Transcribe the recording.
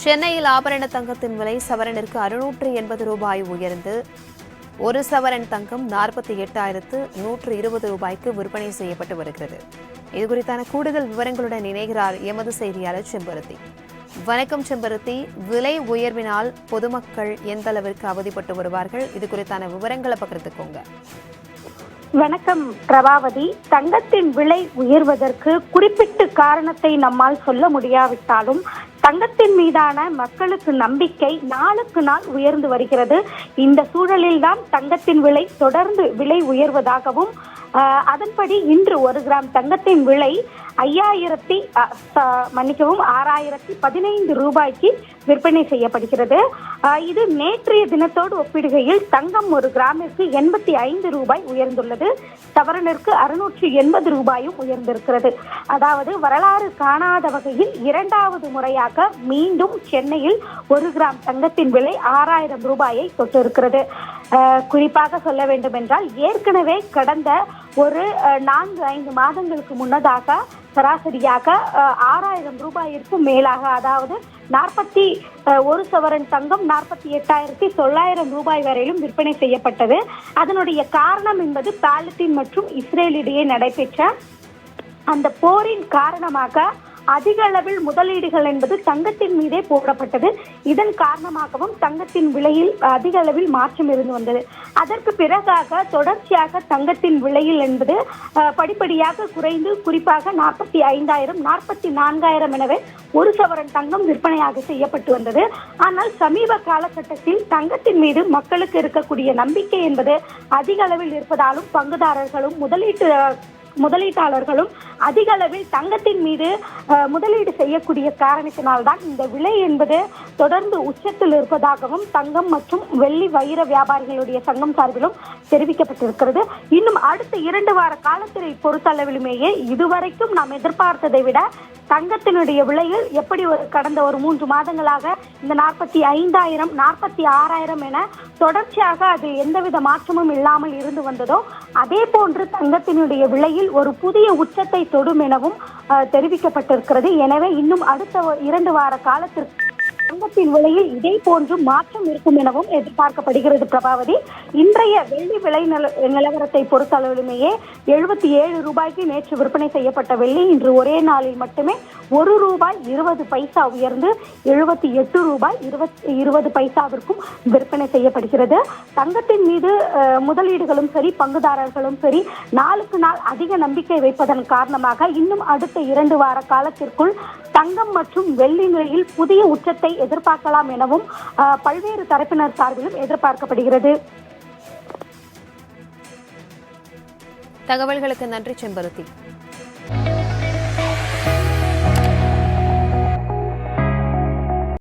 சென்னையில் ஆபரண தங்கத்தின் விலை சவரனிற்கு 680 ரூபாய் உயர்ந்து ஒரு சவரன் தங்கம் 48,120 ரூபாய்க்கு விற்பனை செய்யப்பட்டு வருகிறது. இதுகுறித்தான கூடுதல் விவரங்களுடன் இணைகிறார் எமது செய்தியாளர் செம்பருத்தி. வணக்கம் செம்பருத்தி. விலை உயர்வினால் பொதுமக்கள் எந்த அளவிற்கு அவதிப்பட்டு வருவார்கள்? இது குறித்தான விவரங்களை பகிர்ந்துக்கோங்க. வணக்கம் பிரபாவதி. தங்கத்தின் விலை உயர்வதற்கு குறிப்பிட்ட காரணத்தை நம்மால் சொல்ல முடியாவிட்டாலும் தங்கத்தின் மீதான மக்களுக்கு நம்பிக்கை நாளுக்கு நாள் உயர்ந்து வருகிறது. இந்த சூழலில்தான் தங்கத்தின் விலை தொடர்ந்து விலை உயர்வதாகவும் அதன்படி இன்று 1 கிராம் தங்கத்தின் விலை 6,015 ரூபாய்க்கு விற்பனை செய்யப்படுகிறது. இது நேற்றைய தினத்தோடு ஒப்பிடுகையில் தங்கம் 1 கிராமிற்கு 85 ரூபாய் உயர்ந்துள்ளது. சவரனிற்கு 680 ரூபாயும் உயர்ந்திருக்கிறது. அதாவது வரலாறு காணாத வகையில் இரண்டாவது முறையாக மீண்டும் சென்னையில் 1 கிராம் தங்கத்தின் விலை 6,000 ரூபாயை தொட்டிருக்கிறது. குறிப்பாக சொல்ல வேண்டும் என்றால் ஏற்கனவே கடந்த ஒரு 4-5 மாதங்களுக்கு முன்னதாக சராசரியாக 6,000 ரூபாயிற்கும் மேலாக, அதாவது 41 சவரன் தங்கம் 48,900 ரூபாய் வரையிலும் விற்பனை செய்யப்பட்டது. அதனுடைய காரணம் என்பது பாலஸ்தீன் மற்றும் இஸ்ரேல் இடையே நடைபெற்ற அந்த போரின் காரணமாக அதிக அளவில் முதலீடுகள் என்பது தங்கத்தின் மீதே போடப்பட்டது. இதன் காரணமாகவும் தங்கத்தின் விலையில் அதிக அளவில் மாற்றம் இருந்து வந்தது. அதற்கு பிறகாக தொடர்ச்சியாக தங்கத்தின் விலையில் என்பது படிப்படியாக குறைந்து குறிப்பாக 45,000 44,000 எனவே ஒரு சவரன் தங்கம் விற்பனையாக செய்யப்பட்டு வந்தது. ஆனால் சமீப காலகட்டத்தில் தங்கத்தின் மீது மக்களுக்கு இருக்கக்கூடிய நம்பிக்கை என்பது அதிக அளவில் இருப்பதாலும் பங்குதாரர்களும் முதலீட்டாளர்களும் அதிக அளவில் தங்கத்தின் மீது முதலீடு செய்யக்கூடிய காரணத்தினால்தான் இந்த விலை என்பது தொடர்ந்து உச்சத்தில் இருப்பதாகவும் தங்கம் மற்றும் வெள்ளி வைர வியாபாரிகளுடைய சங்கம் சார்பிலும் தெரிவிக்கப்பட்டிருக்கிறது. இன்னும் அடுத்த 2 வார காலத்தை பொறுத்தளவிலுமேயே இதுவரைக்கும் நாம் எதிர்பார்த்ததை விட தங்கத்தினுடைய விலையில் எப்படி கடந்த ஒரு 3 மாதங்களாக இந்த 45,000 46,000 என தொடர்ச்சியாக அதில் எந்தவித மாற்றமும் இல்லாமல் இருந்து வந்ததோ அதே போன்று தங்கத்தினுடைய விலையில் ஒரு புதிய உச்சத்தை தொடும் எனவும் தெரிவிக்கப்பட்டிருக்கிறது. எனவே இன்னும் அடுத்த 2 வார காலத்திற்கு தங்கத்தின் விலையில் இதே போன்று மாற்றம் இருக்கும் எனவும் எதிர்பார்க்கப்படுகிறது. பிரபாவதி, இன்றைய வெள்ளி விலை நிலவரத்தை பொறுத்தளவிலுமேயே 77 ரூபாய்க்கு நேற்று விற்பனை செய்யப்பட்ட வெள்ளி இன்று ஒரே நாளில் மட்டுமே 1 ரூபாய் 20 பைசா உயர்ந்து 78 ரூபாய் 20 பைசாவிற்கும் விற்பனை செய்யப்படுகிறது. தங்கத்தின் மீது முதலீடுகளும் சரி பங்குதாரர்களும் சரி நாளுக்கு நாள் அதிக நம்பிக்கை வைப்பதன் காரணமாக இன்னும் அடுத்த 2 வார காலத்திற்குள் தங்கம் மற்றும் வெள்ளி நிலையில் புதிய உச்சத்தை எதிர்பார்க்கலாம் எனவும் பல்வேறு தரப்பினர் சார்பிலும் எதிர்பார்க்கப்படுகிறது. தகவல்களுக்கு நன்றி செம்பருத்தி.